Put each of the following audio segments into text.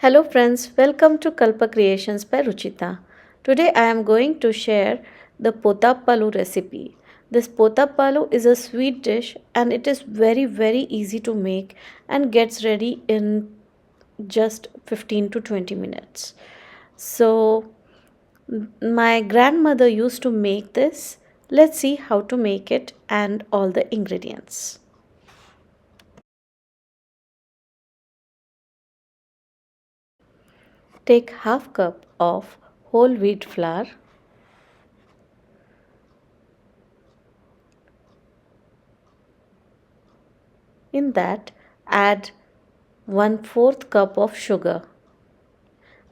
Hello friends, welcome to Kalpa Creations by Ruchita. Today I am going to share the Potappalu recipe. This Potappalu is a sweet dish and it is very easy to make and gets ready in just 15 to 20 minutes. So my grandmother used to make this. Let's see how to make it and all the ingredients. Take half cup of whole wheat flour. In that, add 1/4 cup of sugar.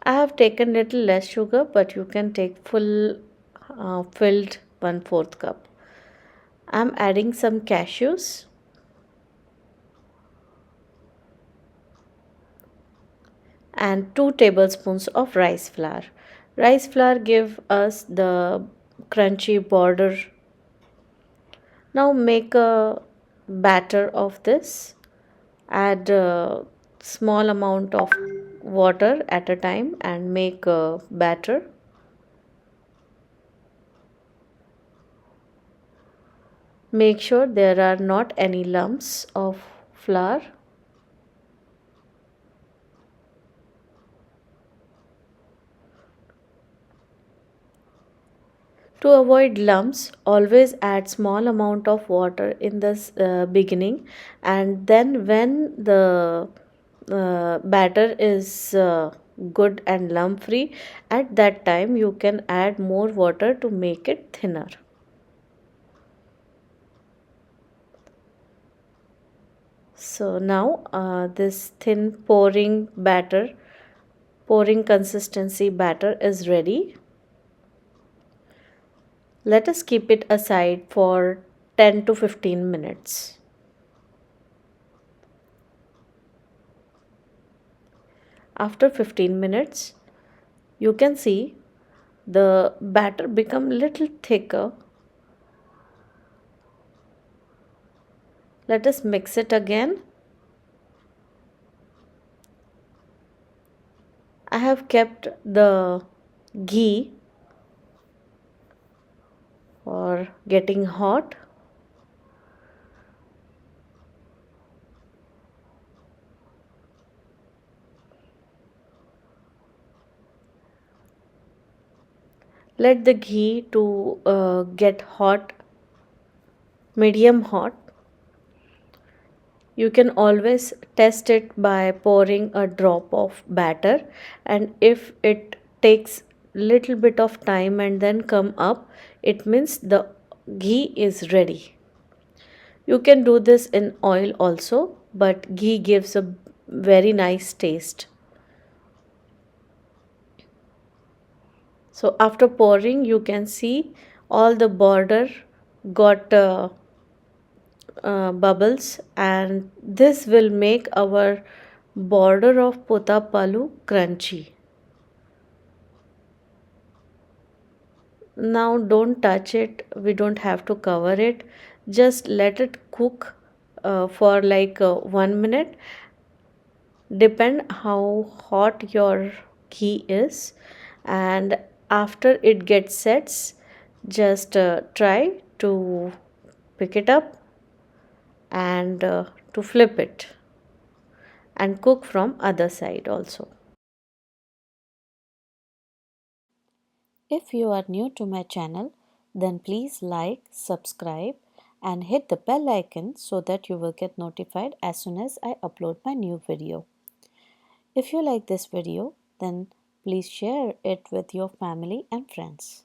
I have taken little less sugar, but you can take full filled 1/4 cup. I'm adding some cashews and 2 tablespoons of rice flour. Rice flour give us the crunchy border. Now make a batter of this. Add a small amount of water at a time and make a batter. Make sure there are not any lumps of flour. To avoid lumps, always add small amount of water in the beginning, and then when the batter is good and lump free, at that time you can add more water to make it thinner. So now this thin pouring consistency batter is ready. Let us keep it aside for 10 to 15 minutes. After 15 minutes, you can see the batter become little thicker. Let us mix it again. I have kept the ghee for getting hot. Let the ghee to get hot, medium hot. You can always test it by pouring a drop of batter, and if it takes little bit of time and then come up, it means the ghee is ready. You can do this in oil also, but ghee gives a very nice taste. So after pouring, you can see all the border got bubbles, and this will make our border of Potappalu crunchy. Now don't touch it, we don't have to cover it, just let it cook for like 1 minute. Depend how hot your ghee is, and after it gets sets, just try to pick it up and to flip it and cook from other side also. If you are new to my channel, then please like, subscribe and hit the bell icon so that you will get notified as soon as I upload my new video. If you like this video, then please share it with your family and friends.